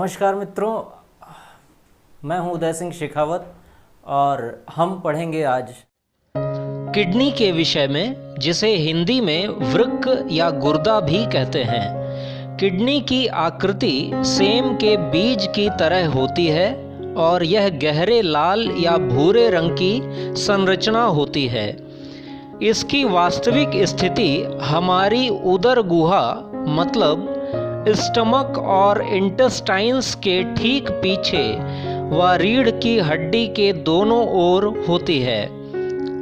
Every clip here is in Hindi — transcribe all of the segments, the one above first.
नमस्कार मित्रों, मैं हूं उदय सिंह शेखावत और हम पढ़ेंगे आज किडनी के विषय में, जिसे हिंदी में वृक्क या गुर्दा भी कहते हैं। किडनी की आकृति सेम के बीज की तरह होती है और यह गहरे लाल या भूरे रंग की संरचना होती है। इसकी वास्तविक स्थिति हमारी उदर गुहा मतलब स्टमक और इंटेस्टाइन्स के ठीक पीछे व रीढ़ की हड्डी के दोनों ओर होती है।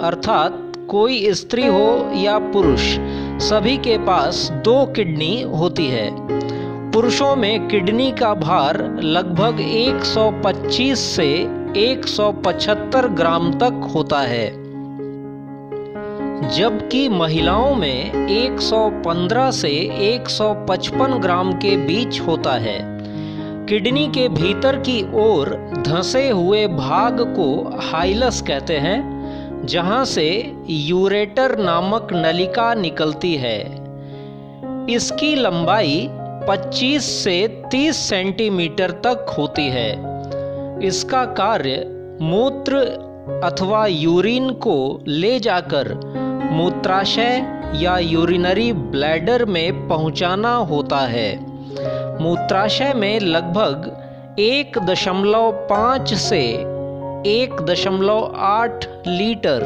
अर्थात कोई स्त्री हो या पुरुष, सभी के पास 2 किडनी होती है। पुरुषों में किडनी का भार लगभग 125 से 175 ग्राम तक होता है, जबकि महिलाओं में 115 से 155 ग्राम के बीच होता है। किडनी के भीतर की ओर धंसे हुए भाग को हाइलस कहते हैं, जहां से यूरेटर नामक नलिका निकलती है। इसकी लंबाई 25 से 30 सेंटीमीटर तक होती है। इसका कार्य मूत्र अथवा यूरिन को ले जाकर मूत्राशय या यूरिनरी ब्लैडर में पहुंचाना होता है। मूत्राशय में लगभग 1.5 से 1.8 लीटर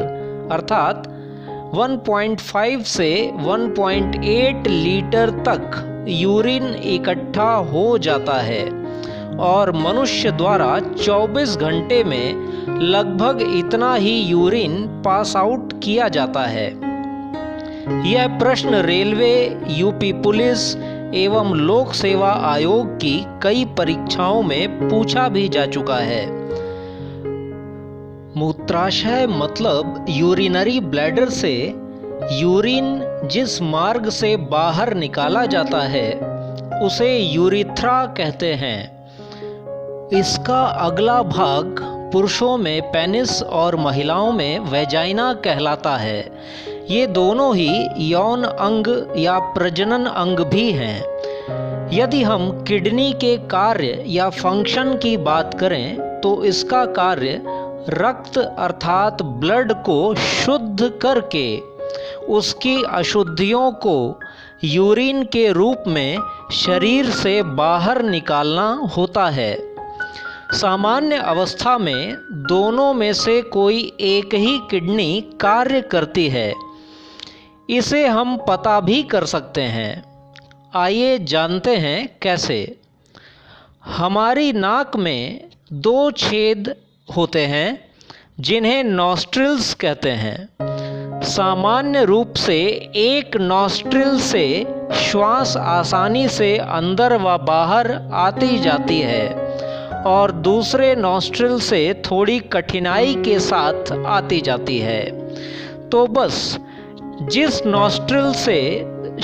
अर्थात 1.5 से 1.8 लीटर तक यूरिन इकट्ठा हो जाता है और मनुष्य द्वारा 24 घंटे में लगभग इतना ही यूरिन पास आउट किया जाता है। यह प्रश्न रेलवे, यूपी पुलिस एवं लोक सेवा आयोग की कई परीक्षाओं में पूछा भी जा चुका है। मूत्राशय मतलब यूरिनरी ब्लैडर से यूरिन जिस मार्ग से बाहर निकाला जाता है उसे यूरिथ्रा कहते हैं। इसका अगला भाग पुरुषों में पेनिस और महिलाओं में वेजाइना कहलाता है। ये दोनों ही यौन अंग या प्रजनन अंग भी हैं। यदि हम किडनी के कार्य या फंक्शन की बात करें तो इसका कार्य रक्त अर्थात ब्लड को शुद्ध करके उसकी अशुद्धियों को यूरिन के रूप में शरीर से बाहर निकालना होता है। सामान्य अवस्था में दोनों में से कोई एक ही किडनी कार्य करती है। इसे हम पता भी कर सकते हैं। आइए जानते हैं कैसे। हमारी नाक में 2 छेद होते हैं जिन्हें नॉस्ट्रिल्स कहते हैं। सामान्य रूप से एक नॉस्ट्रिल से श्वास आसानी से अंदर व बाहर आती जाती है और दूसरे नॉस्ट्रिल से थोड़ी कठिनाई के साथ आती जाती है। तो बस जिस नॉस्ट्रिल से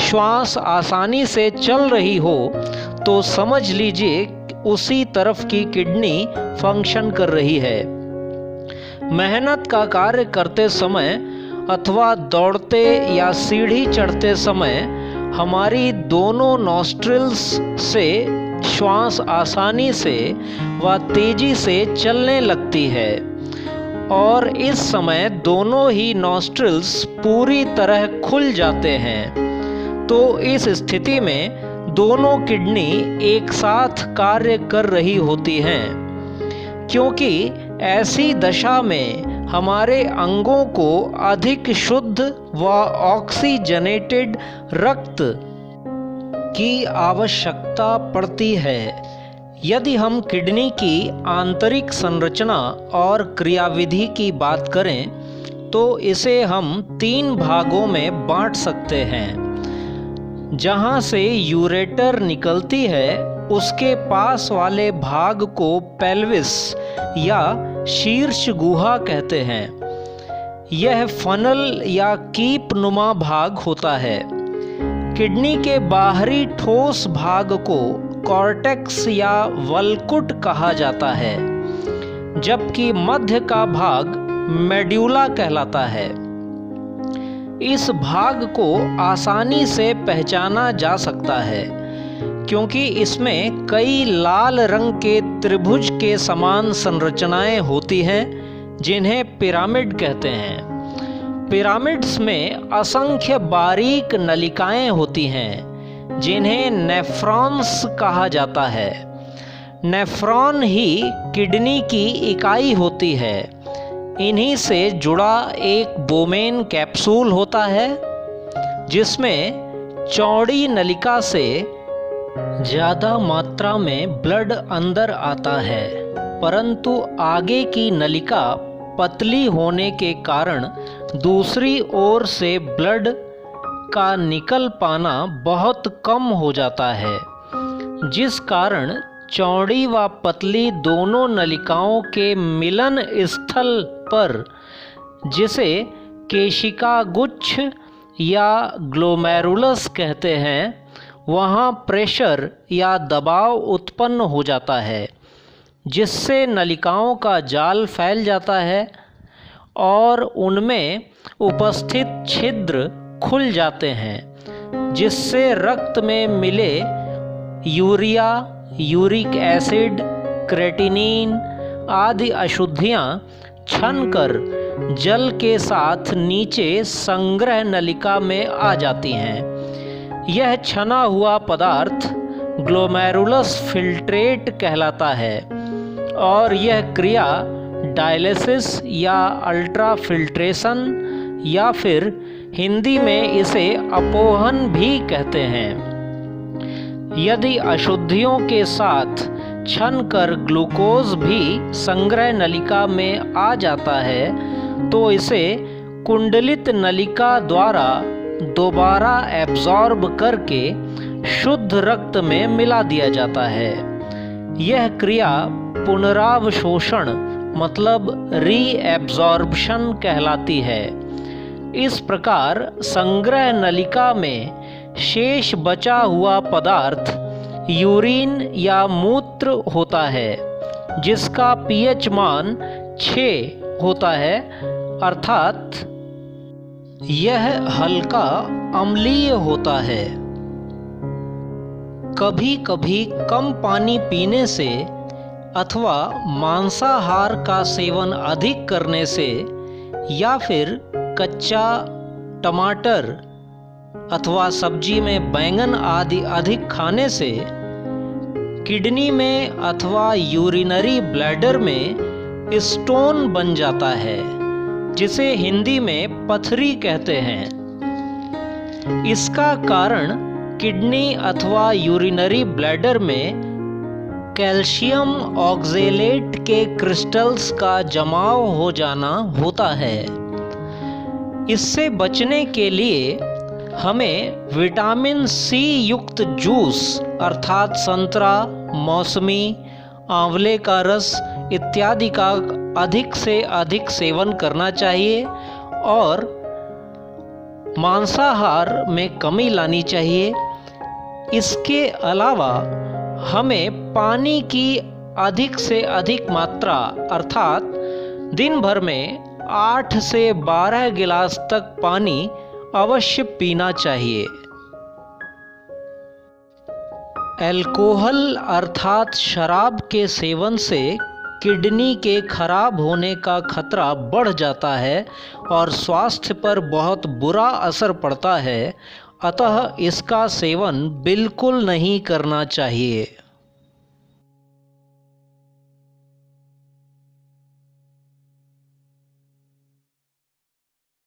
श्वास आसानी से चल रही हो तो समझ लीजिए उसी तरफ की किडनी फंक्शन कर रही है। मेहनत का कार्य करते समय अथवा दौड़ते या सीढ़ी चढ़ते समय हमारी दोनों नॉस्ट्रिल्स से श्वास आसानी से व तेजी से चलने लगती है और इस समय दोनों ही नॉस्ट्रिल्स पूरी तरह खुल जाते हैं। तो इस स्थिति में दोनों किडनी एक साथ कार्य कर रही होती हैं, क्योंकि ऐसी दशा में हमारे अंगों को अधिक शुद्ध व ऑक्सीजनेटेड रक्त की आवश्यकता पड़ती है। यदि हम किडनी की आंतरिक संरचना और क्रियाविधि की बात करें तो इसे हम 3 भागों में बांट सकते हैं। जहां से यूरेटर निकलती है उसके पास वाले भाग को पेल्विस या शीर्ष गुहा कहते हैं। यह फनल या कीप नुमा भाग होता है। किडनी के बाहरी ठोस भाग को कॉर्टेक्स या वल्कुट कहा जाता है, जबकि मध्य का भाग मेड्यूला कहलाता है। इस भाग को आसानी से पहचाना जा सकता है क्योंकि इसमें कई लाल रंग के त्रिभुज के समान संरचनाएं होती हैं जिन्हें पिरामिड कहते हैं। पिरामिड्स में असंख्य बारीक नलिकाएं होती हैं जिन्हें नेफ्रॉन्स कहा जाता है। नेफ्रॉन ही किडनी की इकाई होती है। इन्हीं से जुड़ा एक बोमेन कैप्सूल होता है जिसमें चौड़ी नलिका से ज़्यादा मात्रा में ब्लड अंदर आता है, परंतु आगे की नलिका पतली होने के कारण दूसरी ओर से ब्लड का निकल पाना बहुत कम हो जाता है, जिस कारण चौड़ी व पतली दोनों नलिकाओं के मिलन स्थल पर, जिसे केशिका गुच्छ या ग्लोमेरुलस कहते हैं, वहाँ प्रेशर या दबाव उत्पन्न हो जाता है, जिससे नलिकाओं का जाल फैल जाता है और उनमें उपस्थित छिद्र खुल जाते हैं, जिससे रक्त में मिले यूरिया, यूरिक एसिड, क्रेटिनिन आदि अशुद्धियाँ छनकर जल के साथ नीचे संग्रह नलिका में आ जाती हैं। यह छना हुआ पदार्थ ग्लोमेरुलस फिल्ट्रेट कहलाता है और यह क्रिया डायलिसिस या अल्ट्राफिल्ट्रेशन या फिर हिंदी में इसे अपोहन भी कहते हैं। यदि अशुद्धियों के साथ छनकर ग्लूकोज भी संग्रह नलिका में आ जाता है तो इसे कुंडलित नलिका द्वारा दोबारा एब्जॉर्ब करके शुद्ध रक्त में मिला दिया जाता है। यह क्रिया पुनरावशोषण मतलब रीएब्जॉर्प्शन कहलाती है। इस प्रकार संग्रह नलिका में शेष बचा हुआ पदार्थ यूरिन या मूत्र होता है, जिसका पीएच मान 6 होता है, अर्थात यह हल्का अम्लीय होता है। कभी कभी कम पानी पीने से अथवा मांसाहार का सेवन अधिक करने से या फिर कच्चा टमाटर अथवा सब्जी में बैंगन आदि अधिक खाने से किडनी में अथवा यूरिनरी ब्लैडर में स्टोन बन जाता है, जिसे हिंदी में पथरी कहते हैं। इसका कारण किडनी अथवा यूरिनरी ब्लैडर में कैल्शियम ऑक्जेलेट के क्रिस्टल्स का जमाव हो जाना होता है। इससे बचने के लिए हमें विटामिन सी युक्त जूस अर्थात संतरा, मौसमी, आंवले का रस इत्यादि का अधिक से अधिक सेवन करना चाहिए और मांसाहार में कमी लानी चाहिए। इसके अलावा हमें पानी की अधिक से अधिक मात्रा अर्थात दिन भर में 8 से 12 गिलास तक पानी अवश्य पीना चाहिए। अल्कोहल अर्थात शराब के सेवन से किडनी के खराब होने का खतरा बढ़ जाता है और स्वास्थ्य पर बहुत बुरा असर पड़ता है, अतः इसका सेवन बिल्कुल नहीं करना चाहिए।